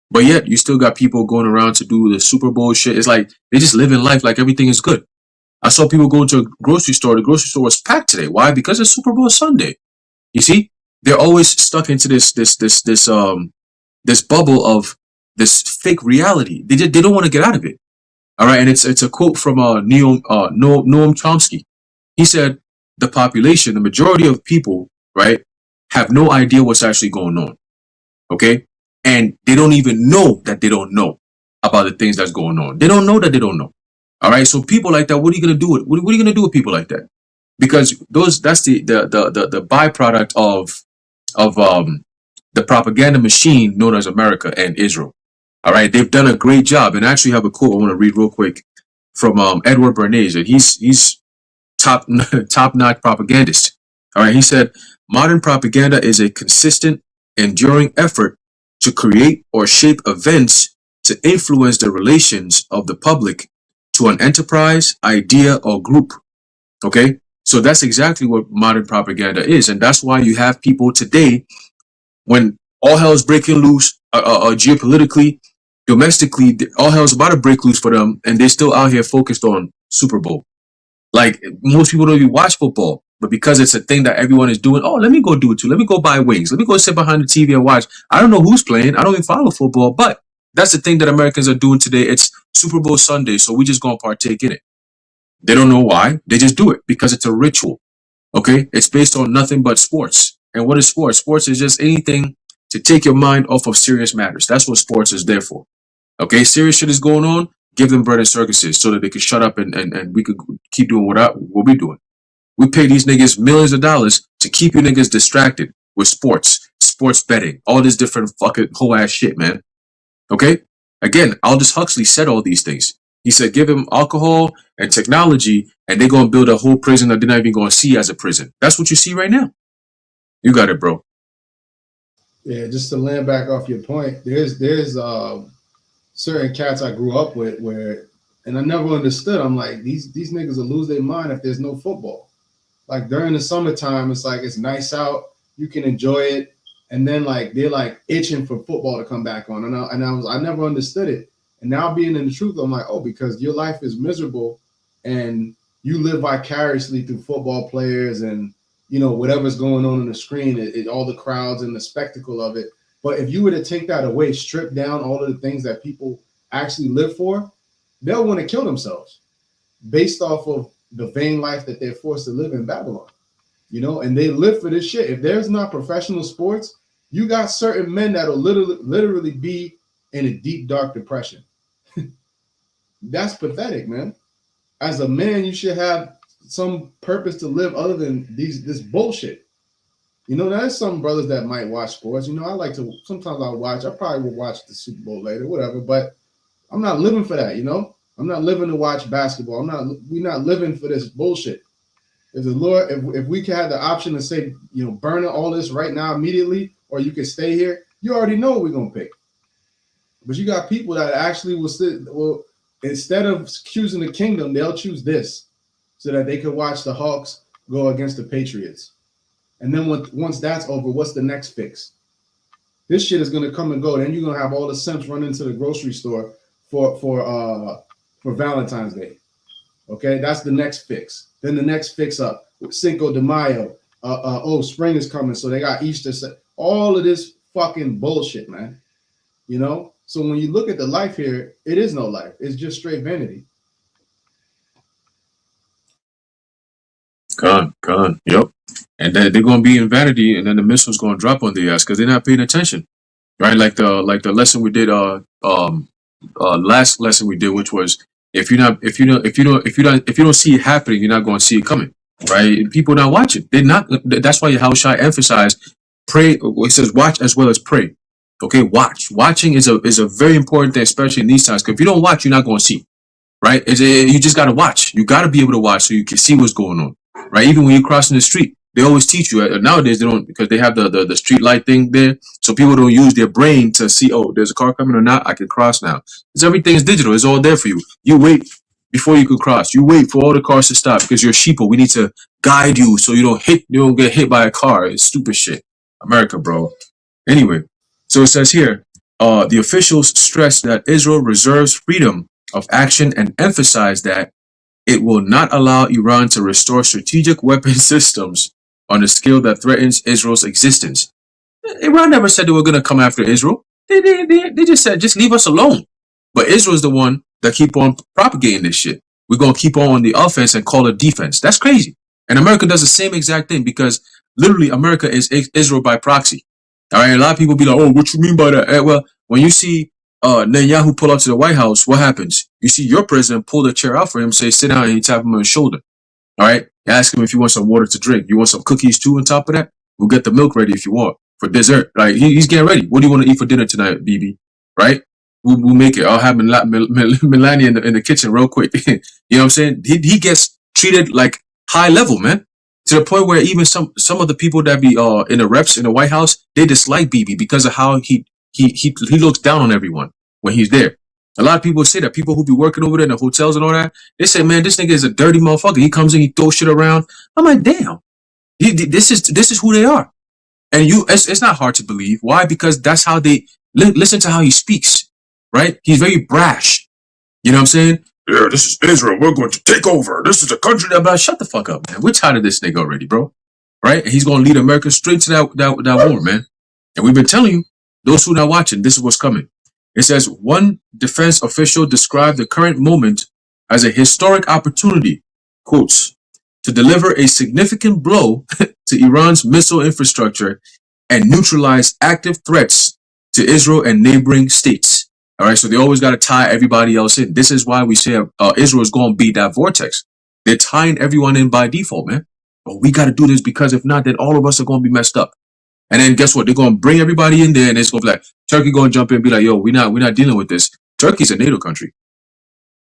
But yet you still got people going around to do the Super Bowl shit. It's like they just living life like everything is good. I saw people go to a grocery store. The grocery store was packed today. Why? Because it's Super Bowl Sunday. You see, they're always stuck into this bubble of this fake reality. They don't want to get out of it. All right, and it's a quote from Noam Chomsky. He said, "The population, the majority of people, right, have no idea what's actually going on. Okay, and they don't even know that they don't know about the things that's going on. They don't know that they don't know. All right, so people like that, what are you gonna do with? What are you gonna do with people like that? Because that's the byproduct of the propaganda machine known as America and Israel. All right, they've done a great job, and I actually have a quote I want to read real quick from Edward Bernays, and he's top notch propagandist. All right, he said modern propaganda is a consistent, enduring effort to create or shape events to influence the relations of the public to an enterprise, idea, or group. Okay, so that's exactly what modern propaganda is, and that's why you have people today when all hell is breaking loose, geopolitically, domestically, all hell's about to break loose for them, and they're still out here focused on Super Bowl. Like most people don't even watch football, but because it's a thing that everyone is doing, oh, let me go do it too. Let me go buy wings. Let me go sit behind the TV and watch. I don't know who's playing. I don't even follow football, but that's the thing that Americans are doing today. It's Super Bowl Sunday, so we just gonna partake in it. They don't know why. They just do it because it's a ritual. Okay, it's based on nothing but sports. And what is sports? Sports is just anything to take your mind off of serious matters. That's what sports is there for. Okay, serious shit is going on. Give them bread and circuses so that they can shut up and we could keep doing what we're doing. We pay these niggas millions of dollars to keep you niggas distracted with sports betting, all this different fucking whole ass shit, man. Okay? Again, Aldous Huxley said all these things. He said, give them alcohol and technology, and they're going to build a whole prison that they're not even going to see as a prison. That's what you see right now. You got it, bro. Yeah, just to land back off your point, there's certain cats I grew up with where, and I never understood. I'm like, these niggas will lose their mind if there's no football. Like during the summertime, it's like it's nice out, you can enjoy it, and then like they're like itching for football to come back on. I never understood it. And now being in the truth, I'm like, oh, because your life is miserable and you live vicariously through football players and, you know, whatever's going on the screen, all the crowds and the spectacle of it. But if you were to take that away, strip down all of the things that people actually live for, they'll want to kill themselves based off of the vain life that they're forced to live in Babylon, you know, and they live for this shit. If there's not professional sports, you got certain men that'll literally be in a deep, dark depression. That's pathetic, man. As a man, you should have some purpose to live other than this bullshit. You know, there's some brothers that might watch sports. You know, I like to, sometimes I'll watch. I probably will watch the Super Bowl later, whatever, but I'm not living for that, you know? I'm not living to watch basketball. We're not living for this bullshit. If the Lord, if we could have the option to say, you know, burn all this right now immediately, or you can stay here, you already know what we're gonna pick. But you got people that actually will instead of choosing the kingdom, they'll choose this so that they could watch the Hawks go against the Patriots. And then once that's over, what's the next fix? This shit is gonna come and go. Then you're gonna have all the simps run into the grocery store for Valentine's Day. Okay, that's the next fix. Then the next fix up Cinco de Mayo. Spring is coming, so they got Easter. All of this fucking bullshit, man. You know. So when you look at the life here, it is no life. It's just straight vanity. Con. Yep. And then they're gonna be in vanity, and then the missile's gonna drop on their ass because they're not paying attention, right? Like the lesson we did, last lesson we did, which was if you don't see it happening, you're not gonna see it coming, right? And people not watching. They're not. That's why YAHAWASHI emphasized pray. It says watch as well as pray. Okay, watching is a very important thing, especially in these times. Because if you don't watch, you're not going to see, right? You just got to watch. You got to be able to watch so you can see what's going on, right? Even when you're crossing the street, they always teach you. Nowadays, they don't, because they have the street light thing there, so people don't use their brain to see, oh, there's a car coming or not, I can cross now. Because everything is digital. It's all there for you. You wait before you could cross. You wait for all the cars to stop because you're sheeple. We need to guide you so you don't get hit by a car. It's stupid shit. America, bro. Anyway, so it says here, the officials stress that Israel reserves freedom of action and emphasize that it will not allow Iran to restore strategic weapon systems on a scale that threatens Israel's existence. Iran never said they were going to come after Israel. They just said, just leave us alone. But Israel's the one that keep on propagating this shit. We're going to keep on the offense and call it defense. That's crazy. And America does the same exact thing because literally America is Israel by proxy. All right. A lot of people be like, oh, what you mean by that? Well, when you see Netanyahu pull up to the White House, what happens? You see your president pull the chair out for him, say, sit down, and you tap him on the shoulder. All right. You ask him if you want some water to drink. You want some cookies too on top of that? We'll get the milk ready if you want. For dessert, right? He's getting ready. What do you want to eat for dinner tonight, BB? Right? We'll make it. I'll have Melania in the kitchen real quick. You know what I'm saying? He gets treated like high level, man. To the point where even some of the people that be in the reps in the White House, they dislike BB because of how he looks down on everyone when he's there. A lot of people say that people who be working over there in the hotels and all that, they say, man, this nigga is a dirty motherfucker. He comes in, he throws shit around. I'm like, damn. This is who they are. And it's not hard to believe. Why? Because that's how they listen to how he speaks, right? He's very brash. You know what I'm saying? Yeah, this is Israel. We're going to take over. This is a country that. But shut the fuck up, man. We're tired of this nigga already, bro. Right? And he's going to lead America straight to that war, man. And we've been telling you, those who are not watching, this is what's coming. It says one defense official described the current moment as a historic opportunity, quotes, to deliver a significant blow to Iran's missile infrastructure and neutralize active threats to Israel and neighboring states. All right, so they always got to tie everybody else in. This is why we say Israel is going to be that vortex. They're tying everyone in by default, man. But we got to do this because if not, then all of us are going to be messed up. And then guess what? They're going to bring everybody in there, and it's going to be like Turkey going to jump in and be like, "Yo, we're not dealing with this." Turkey's a NATO country.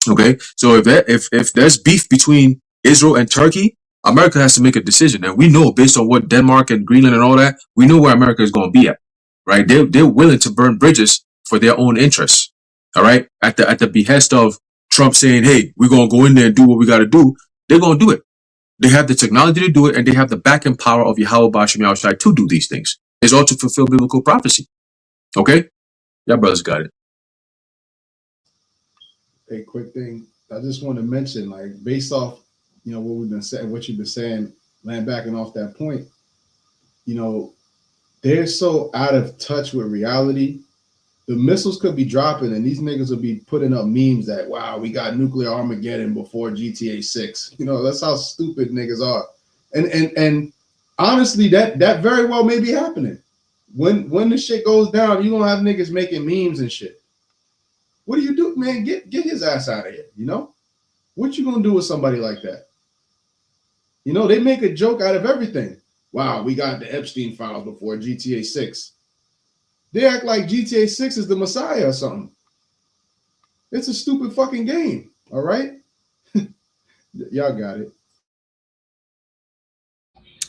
Okay, so if there's beef between Israel and Turkey, America has to make a decision, and we know based on what Denmark and Greenland and all that, we know where America is going to be at, right? They're willing to burn bridges for their own interests, all right? At the behest of Trump saying, "Hey, we're going to go in there and do what we got to do," they're going to do it. They have the technology to do it, and they have the backing power of YAHAWASHI to do these things. It's all to fulfill biblical prophecy. Okay, y'all brothers got it. Hey, quick thing. I just want to mention, like, based off, what we've been saying, what you've been saying, backing off that point, they're so out of touch with reality. The missiles could be dropping, and these niggas will be putting up memes that, wow, we got nuclear Armageddon before GTA 6. That's how stupid niggas are. And honestly, that very well may be happening. When the shit goes down, you're gonna have niggas making memes and shit. What do you do, man? Get his ass out of here, What you gonna do with somebody like that? They make a joke out of everything. Wow, we got the Epstein files before GTA 6. They act like GTA 6 is the Messiah or something. It's a stupid fucking game, all right? Y'all got it.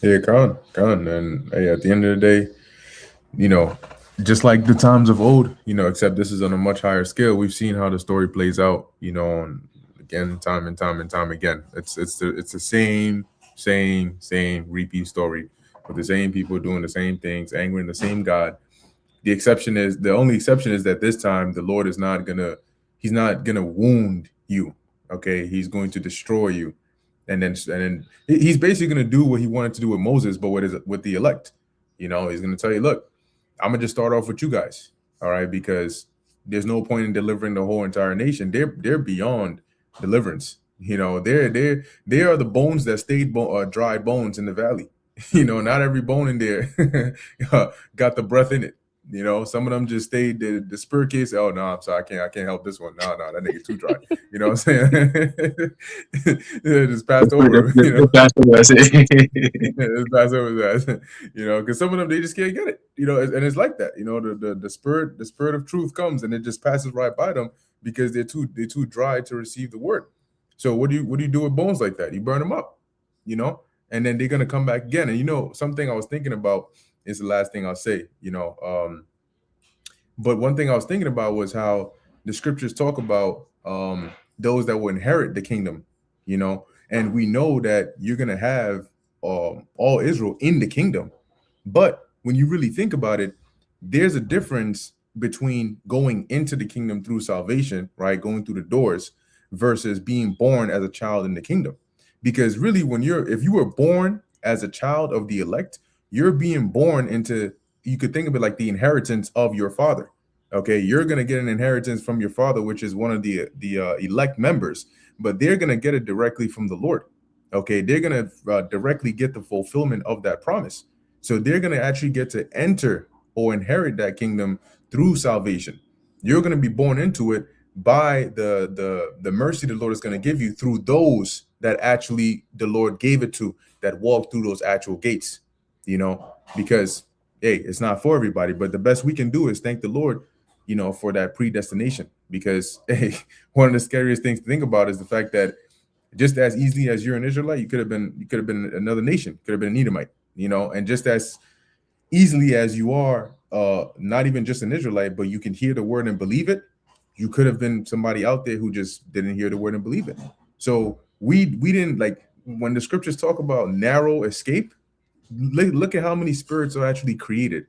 Yeah, Con. And hey, at the end of the day, just like the times of old, except this is on a much higher scale. We've seen how the story plays out, again, time and time again. It's the same repeat story with the same people doing the same things, angering the same God. The only exception is that this time the Lord is not gonna wound you. Okay, he's going to destroy you. And then he's basically gonna do what he wanted to do with Moses, but with the elect. He's gonna tell you, look, I'm gonna just start off with you guys, all right, because there's no point in delivering the whole entire nation. They're beyond deliverance. They are the bones that stayed dry bones in the valley. Not every bone in there got the breath in it. Some of them just stayed the spirit case. Oh no, I'm sorry, I can't help this one. No, that nigga too dry. You know what I'm saying? Just passed over. Passed over. Just passed over that. Because some of them they just can't get it. And it's like that. The spirit of truth comes and it just passes right by them because they're too dry to receive the word. So what do you do with bones like that? You burn them up. And then they're gonna come back again. And something I was thinking about is the last thing I'll say. But one thing I was thinking about was how the scriptures talk about those that will inherit the kingdom, you know. And we know that you're going to have all Israel in the kingdom. But when you really think about it, there's a difference between going into the kingdom through salvation, right? Going through the doors versus being born as a child in the kingdom. Because really, if you were born as a child of the elect, you're being born into, you could think of it like the inheritance of your father. Okay, you're going to get an inheritance from your father, which is one of the elect members, but they're going to get it directly from the Lord. Okay, they're going to directly get the fulfillment of that promise. So they're going to actually get to enter or inherit that kingdom through salvation. You're going to be born into it by the mercy the Lord is going to give you through those that actually the Lord gave it to, that walk through those actual gates, you know, because, hey, it's not for everybody, but the best we can do is thank the Lord, you know, for that predestination. Because, hey, one of the scariest things to think about is the fact that just as easily as you're an Israelite, you could have been another nation, could have been an Edomite, you know, and just as easily as you are not even just an Israelite, but you can hear the word and believe it, you could have been somebody out there who just didn't hear the word and believe it. So we didn't, like, when the scriptures talk about narrow escape, look at how many spirits are actually created.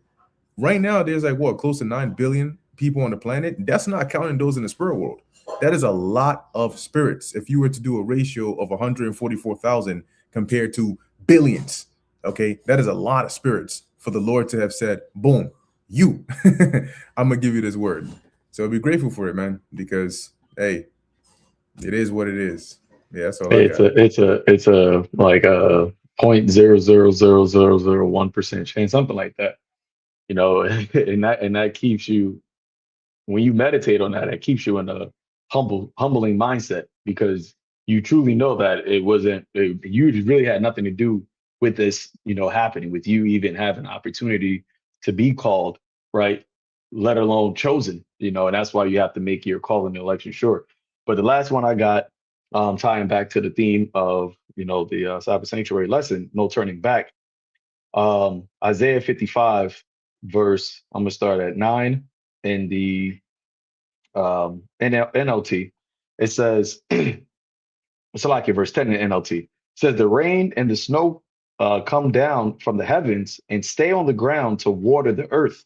Right now, there's like what, close to 9 billion people on the planet. That's not counting those in the spirit world. That is a lot of spirits. If you were to do a ratio of 144,000 compared to billions, okay, that is a lot of spirits for the Lord to have said, boom, you, I'm gonna give you this word. So be grateful for it, man, because, hey, it is what it is. Yeah, that's all I got. It's a like a 0.000001% chance, something like that. You know, and that keeps you, when you meditate on that, it keeps you in a humbling mindset, because you truly know that you really had nothing to do with this, you know, happening, with you even having an opportunity to be called, right? Let alone chosen, you know, and that's why you have to make your call in the election sure. But the last one I got, tying back to the theme of, you know, the Sabbath sanctuary lesson, no turning back. Isaiah 55, verse, I'm gonna start at 9 in the NLT. It says, it's like verse 10 in NLT. It says, the rain and the snow come down from the heavens and stay on the ground to water the earth.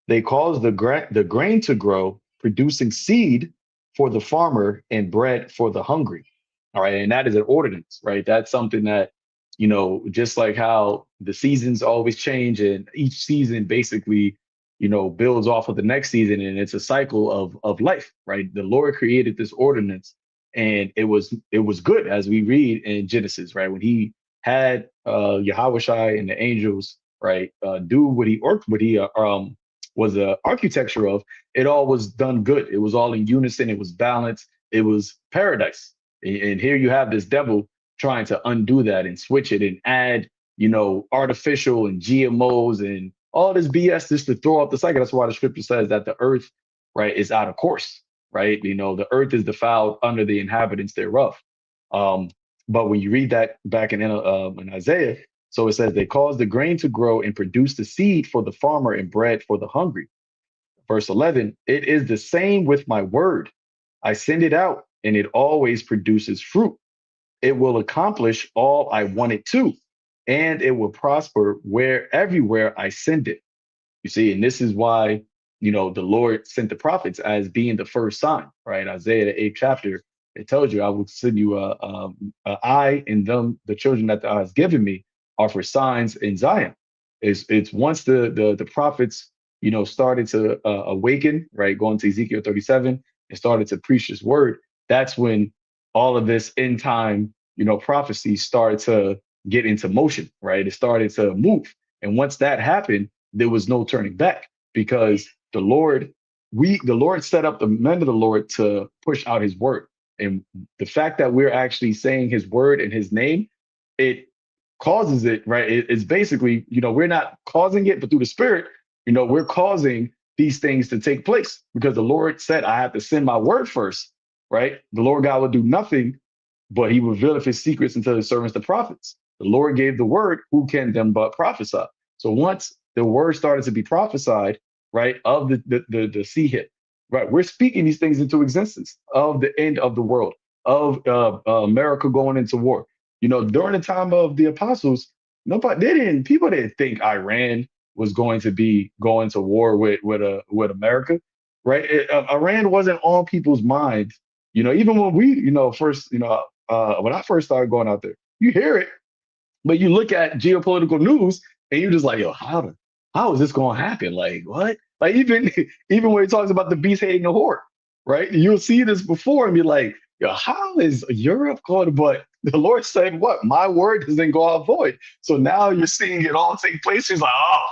They cause the grain to grow, producing seed for the farmer and bread for the hungry. All right. And that is an ordinance, right? That's something that, you know, just like how the seasons always change and each season basically, you know, builds off of the next season, and it's a cycle of life, right? The Lord created this ordinance, and it was good, as we read in Genesis, right? When he had YAHAWASHI and the angels, right, do what he was the architecture of, it all was done good. It was all in unison. It was balanced. It was paradise. And here you have this devil trying to undo that and switch it and add, you know, artificial and GMOs and all this BS just to throw off the cycle. That's why the scripture says that the earth, right, is out of course, right? You know, the earth is defiled under the inhabitants thereof. But when you read that back in Isaiah, so it says, they cause the grain to grow and produce the seed for the farmer and bread for the hungry. Verse 11, it is the same with my word. I send it out and it always produces fruit. It will accomplish all I want it to, and it will prosper everywhere I send it. You see, and this is why, you know, the Lord sent the prophets as being the first sign, right? Isaiah, the 8th chapter, it tells you, I will send you a eye, and them, the children that thou hast given me, are for signs in Zion. It's once the prophets, you know, started to awaken, right, going to Ezekiel 37 and started to preach this word. That's when all of this end time, you know, prophecy started to get into motion, right? It started to move, and once that happened, there was no turning back, because the Lord set up the men of the Lord to push out his word. And the fact that we're actually saying his word and his name, it causes it, right? It's basically, you know, we're not causing it, but through the spirit, you know, we're causing these things to take place, because the Lord said, I have to send my word first, right? The Lord God will do nothing, but he revealeth his secrets unto his servants, the prophets. The Lord gave the word, who can then but prophesy? So once the word started to be prophesied, right, of the sea hit, right? We're speaking these things into existence of the end of the world, of America going into war. You know, during the time of the apostles, people didn't think Iran was going to be going to war with America, right? Iran wasn't on people's minds. You know, even when we, first, when I first started going out there, you hear it, but you look at geopolitical news and you're just like, yo, how is this going to happen? Like, what? Like, even even when he talks about the beast hating the whore, right? You'll see this before and be like, yo, how is Europe going to? But the Lord said, what? My word doesn't go out void. So now you're seeing it all take place. He's like, oh,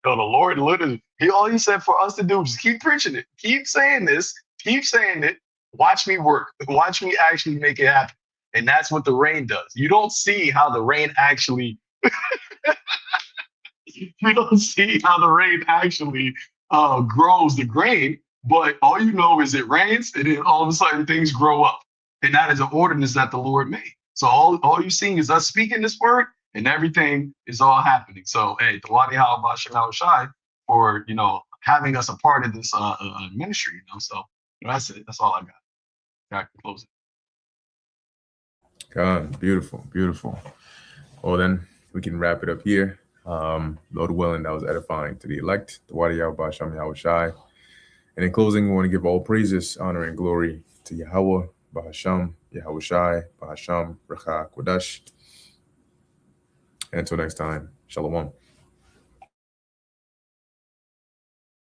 no, the Lord literally, all he said for us to do is just keep preaching it, keep saying this, keep saying it. Watch me work. Watch me actually make it happen. And that's what the rain does. You don't see how the rain actually you don't see how the rain actually grows the grain, but all you know is it rains and then all of a sudden things grow up. And that is an ordinance that the Lord made. So all you're seeing is us speaking this word and everything is all happening. So hey, the YAHAWASHI for having us a part of this ministry, So that's it. That's all I got. I can close it. God, beautiful, beautiful. Well, then we can wrap it up here. Lord willing, that was edifying to the elect, the YAHAWASHI. And in closing, we want to give all praises, honor, and glory to Yahweh, Bahasham, Yahawashi, Bahasham, Racha, Kodash. And until next time, Shalom.